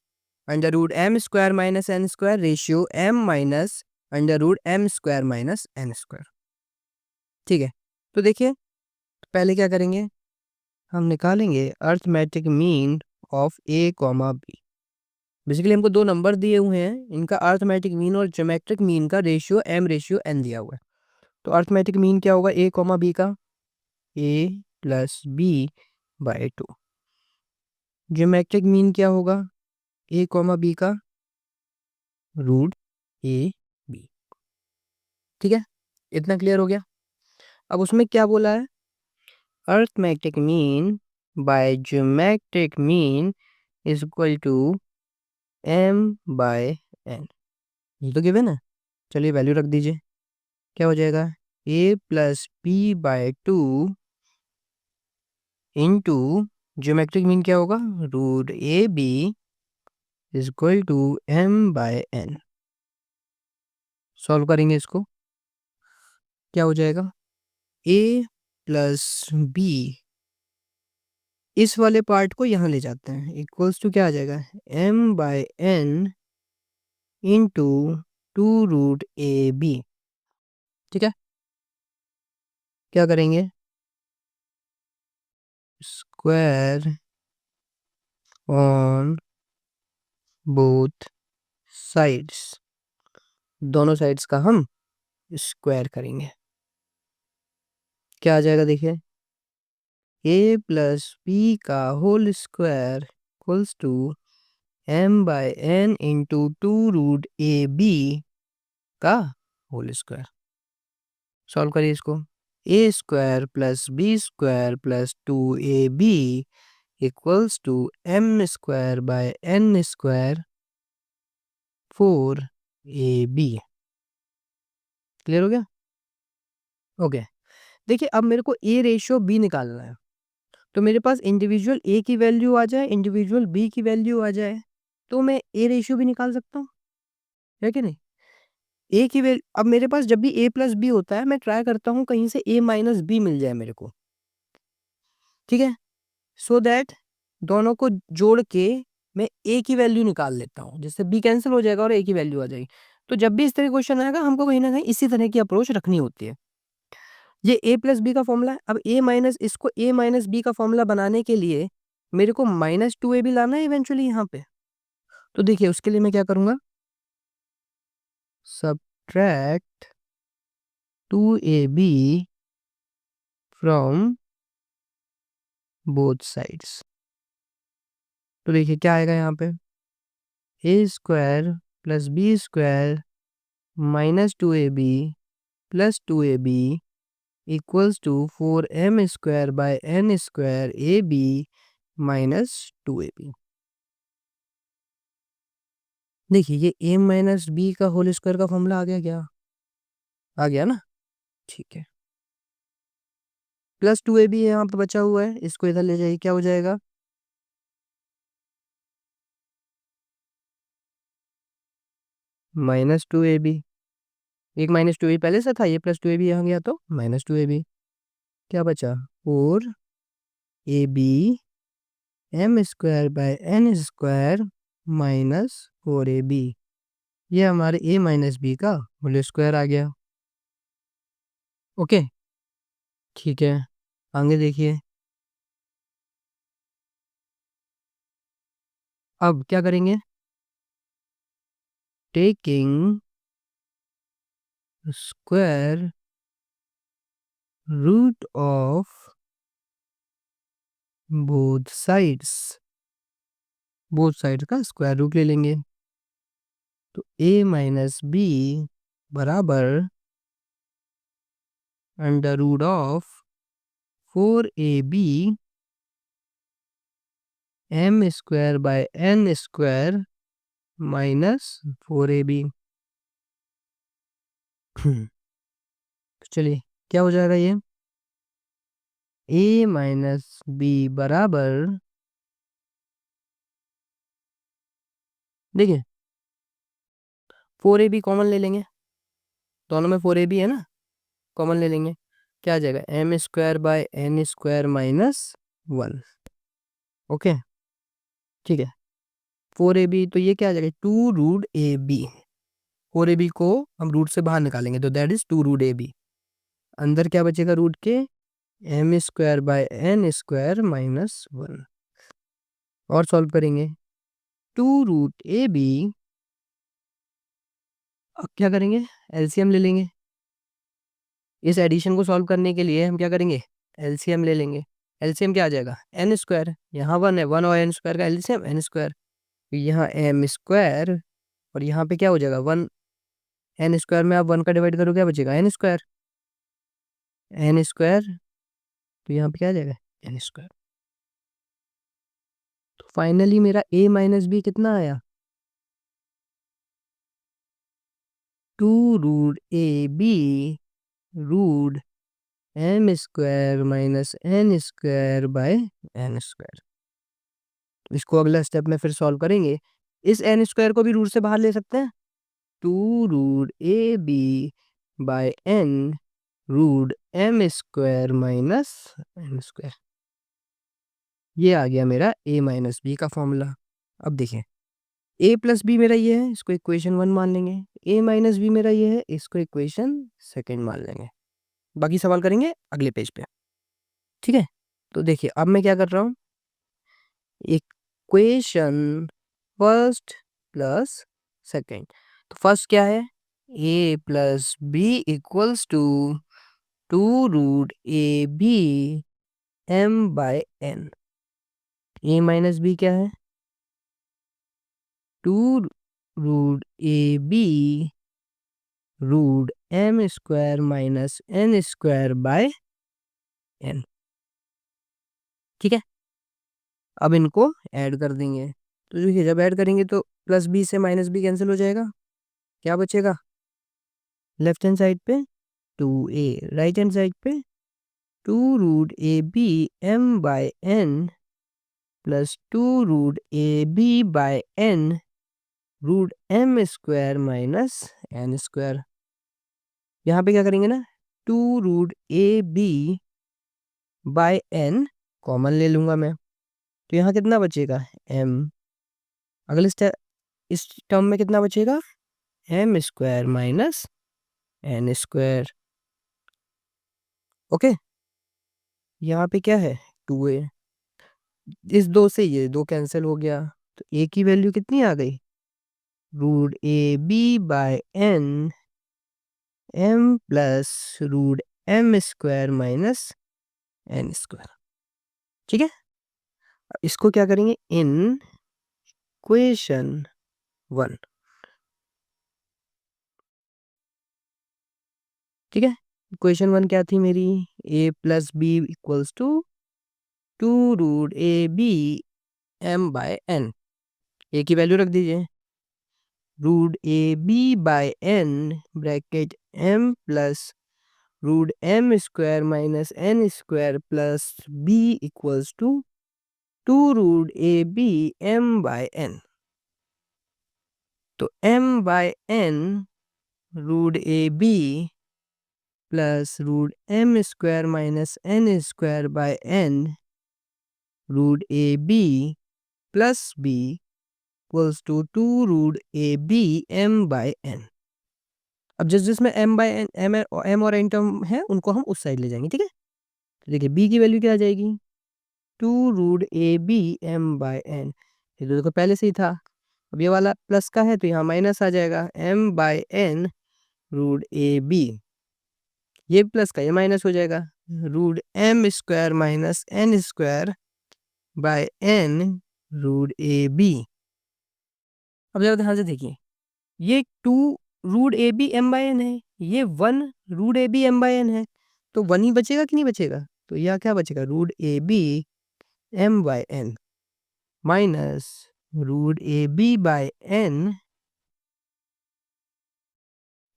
Speaker 1: under root m square minus n square ratio m minus under root m square minus n square। ठीक है, तो देखिए पहले क्या करेंगे? हम निकालेंगे arithmetic mean of a comma b। Basically हमको दो नंबर दिए हुए हैं, इनका अरिथमेटिक मीन और ज्योमेट्रिक मीन का रेशियो m रेशियो n दिया हुआ है। तो अरिथमेटिक मीन क्या होगा a कॉमा b का? a plus b by 2। Geometric mean क्या होगा a कॉमा b का? Root a b। ठीक है, इतना क्लियर हो गया। अब उसमें क्या बोला है? Arithmetic mean by geometric mean is equal to m by n। ये तो गिवन है, चलिए वैल्यू रख दीजिए। क्या हो जाएगा? a plus b by 2 into geometric mean क्या होगा? Root a b is equal to m by n। Solve करेंगे इसको, क्या हो जाएगा? a प्लस b, इस वाले पार्ट को यहाँ ले जाते हैं, इक्वल्स टू क्या आ जाएगा? m by n into 2 root a b. ठीक है, क्या करेंगे? स्क्वायर ऑन बोथ साइड्स, दोनों साइड्स का हम स्क्वायर करेंगे। क्या आ जाएगा देखिए? a प्लस b का whole square equals to m by n into 2 root a b का होल स्क्वायर। सॉल्व करिए इसको। a square plus b square plus 2ab equals to m square by n square 4ab। Clear हो गया? Okay, देखिए अब मेरे को a ratio b निकालना है, तो मेरे पास इंडिविजुअल a की वैल्यू आ जाए, इंडिविजुअल b की वैल्यू आ जाए, तो मैं a रेशियो भी निकाल सकता हूँ, है कि नहीं? a की वैल्यू, अब मेरे पास जब भी a प्लस b होता है, मैं ट्राई करता हूँ कहीं से a माइनस b मिल जाए मेरे को। ठीक है, सो दैट दोनों को जोड़ के मैं a की वैल्यू निकाल लेता हूँ, जिससे b कैंसिल हो जाएगा और a की वैल्यू आ जाएगी। तो जब भी इस तरह क्वेश्चन आएगा हमको कहीं ना कहीं इसी तरह की अप्रोच रखनी होती है। ये a प्लस बी का फॉर्मूला है। अब a माइनस इसको a माइनस बी का फॉर्मूला बनाने के लिए मेरे को माइनस टू ए बी लाना है इवेंचुअली यहाँ पे। तो देखिए उसके लिए मैं क्या करूंगा, subtract two a b from both sides. तो देखिए क्या आएगा यहाँ पे, a square plus b square minus two a b plus two a b equals to four m square by n square a b minus two a b. देखिए ये a minus b का whole square का formula आ गया क्या, आ गया ना, ठीक है। प्लस टू ए बी यहाँ पे बचा हुआ है, इसको इधर ले जाइए, क्या हो जाएगा, माइनस टू ए बी। एक माइनस टू ए पहले से था, ये प्लस टू ए बी यहाँ गया तो माइनस टू ए बी। क्या बचा, four a b m square by n square minus four a b. ये हमारे ए माइनस बी का होल स्क्वायर आ गया। ओके ठीक है, आगे देखिए। अब क्या करेंगे, taking square root of both sides, both side का स्क्वायर रूट ले लेंगे। तो a माइनस बी बराबर under root of four a b m square by n square minus four a b. चलिए क्या हो जाएगा, ये a माइनस बी बराबर, देखिए फोर ए बी कॉमन ले लेंगे, दोनों में फोर ए बी है ना, कॉमन ले लेंगे, क्या आ जाएगा, m square by n square minus one. Okay ठीक है, फोर ए बी तो ये क्या आ जाएगा, two root a b. Four a b को हम रूट से बाहर निकालेंगे तो that is two root a b. अंदर क्या बचेगा रूट के, m square by n square minus one. और सॉल्व करेंगे, टू रूट ए बी, अब क्या करेंगे, एलसीएम ले लेंगे। इस एडिशन को सॉल्व करने के लिए हम क्या करेंगे, एलसीएम ले लेंगे। एलसीएम क्या आ जाएगा, एन स्क्वायर, यहाँ वन है, वन और एन स्क्वायर का एलसीएम एन स्क्वायर, यहाँ एम स्क्वायर और यहाँ पे क्या हो जाएगा वन, एन स्क्वायर में आप वन का डिवाइड करो क्या बचेगा, एन स्क्वायर, एन स्क्वायर, तो यहाँ पे क्या आ जाएगा, एन स्क्वायर। तो फाइनली मेरा a माइनस बी कितना आया, two root a b root m square minus n square by n square. इसको अगला स्टेप में फिर सॉल्व करेंगे, इस एन स्क्वायर को भी रूट से बाहर ले सकते हैं, two root a b by n root m square minus n square. ये आ गया मेरा a माइनस बी का फॉर्मूला। अब देखिए a प्लस बी मेरा ये है, इसको इक्वेशन वन मान लेंगे, a माइनस बी मेरा ये है, इसको इक्वेशन सेकंड मान लेंगे। बाकी सवाल करेंगे अगले पेज पे, ठीक है। तो देखिए अब मैं क्या कर रहा हूँ, इक्वेशन फर्स्ट प्लस सेकंड। तो फर्स्ट क्या है, a plus B equals to two root a b m by n. a minus b क्या है, two root a b root m square minus n square by n. ठीक है, अब इनको add कर देंगे। तो देखिए जब ऐड करेंगे तो प्लस बी से माइनस बी कैंसिल हो जाएगा, क्या बचेगा, लेफ्ट हैंड साइड पे two a, right hand side पे two root a b m by n plus two root a b by n root m square minus n square. यहाँ पे क्या करेंगे ना, two root a b by n common ले लूंगा मैं, तो यहाँ कितना बचेगा, एम। अगले स्टेप, इस टर्म में कितना बचेगा, m square minus n square. Okay, यहाँ पे क्या है 2a, इस 2 से ये 2 कैंसिल हो गया, तो a की वैल्यू कितनी आ गई, root a b by n m plus root m square minus n square. ठीक है, इसको क्या करेंगे इन इक्वेशन 1। ठीक है, इक्वेशन 1 क्या थी मेरी, a plus B equals to 2 root a b m by n. A की वैल्यू रख दीजिए, root a b by n bracket m plus root m square minus n square plus B equals to 2 root a b m by n. तो m by n root a b plus root m square minus n square by n root a b plus B equals to 2 root a b m by n. अब जिसमें m by n m और n term है उनको हम उस side ले जाएंगे। ठीक है, तो देखिए b की वैल्यू क्या आ जाएगी, 2 root a b m by n. ये तो देखो पहले से ही था, अब ये वाला प्लस का है तो यहाँ माइनस आ जाएगा, m by n root a b, ये प्लस का ये माइनस हो जाएगा, root m square minus n square by n root a b. अब जरा ध्यान से देखिए, ये 2 root a b m by n है, ये 1 root a b m by n है, तो 1 ही बचेगा कि नहीं बचेगा, तो यह क्या बचेगा, root a b m by n minus root a b by n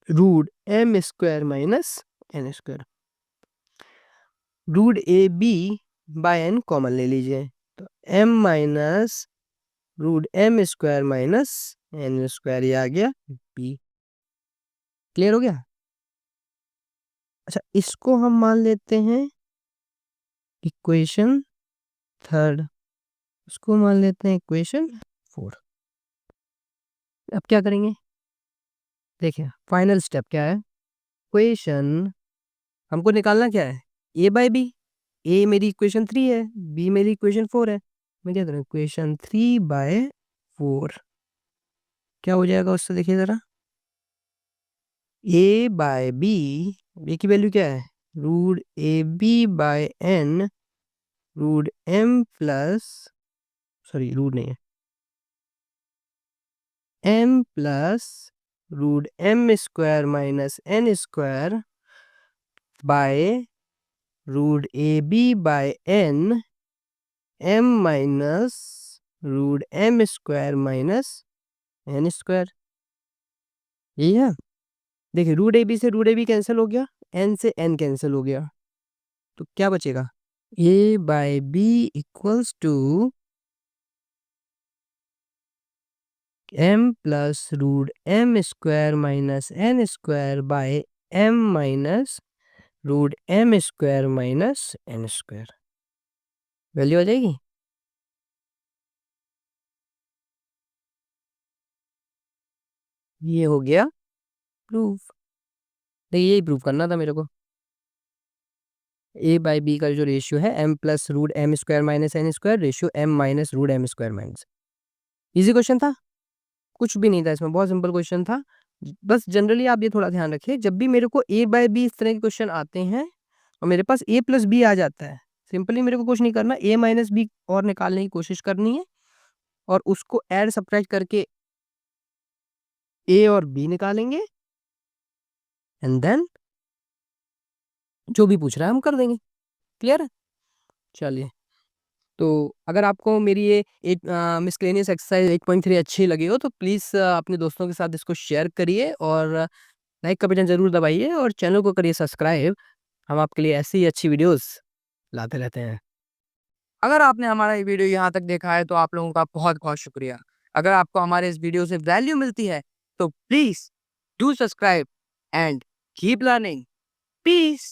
Speaker 1: root m square minus n square. Root a b by n common ले लीजिए, तो m minus root m square minus n square, ये आ गया B. Clear हो गया। अच्छा, इसको हम मान लेते हैं इक्वेशन 3, इसको मान लेते हैं इक्वेशन 4। अब क्या करेंगे, देखिए फाइनल स्टेप क्या है, इक्वेशन हमको निकालना क्या है, ए बाय बी। ए मेरी इक्वेशन 3 है, बी मेरी इक्वेशन 4 है, मैं क्या करूँ इक्वेशन 3/4, क्या हो जाएगा उससे देखिए जरा, ए बाय बी, ए की वैल्यू क्या है, root a b by n root m plus, sorry root नहीं है, m plus root m square minus n square by root a b by n m minus root m square minus n square. यही है, देखिए root a b से root a b cancel हो गया, N से N cancel हो गया, तो क्या बचेगा, a by B equals to m plus root m square minus n square by m minus root m square minus n square. Value आ जाएगी, ये हो गया प्रूफ। देखिए यही प्रूफ करना था मेरे को, ए बाई बी का जो रेशियो है m plus root m square minus n square ratio m minus root m square minus. Easy question था, कुछ भी नहीं था इसमें, बहुत सिंपल क्वेश्चन था। बस जनरली आप ये थोड़ा ध्यान रखिए, जब भी मेरे को ए बाय बी इस तरह के क्वेश्चन आते हैं और मेरे पास ए प्लस बी आ जाता है, सिंपली मेरे को कुछ नहीं करना, ए माइनस बी और निकालने की कोशिश करनी है और उसको ऐड सब्ट्रैक्ट करके ए और बी निकालेंगे एंड देन जो भी पूछ रहा है हम कर देंगे। क्लियर है, चलिए। तो अगर आपको मेरी ये एक मिसलेनियस एक्सरसाइज 8.3 अच्छी लगी हो तो प्लीज़ अपने दोस्तों के साथ इसको शेयर करिए और लाइक का बटन ज़रूर दबाइए और चैनल को करिए सब्सक्राइब। हम आपके लिए ऐसी ही अच्छी वीडियोस लाते रहते हैं।
Speaker 2: अगर आपने हमारा ये वीडियो यहाँ तक देखा है तो आप लोगों का बहुत-बहुत शुक्रिया। अगर आपको हमारे इस वीडियो से वैल्यू मिलती है तो please do subscribe and keep learning. Piece.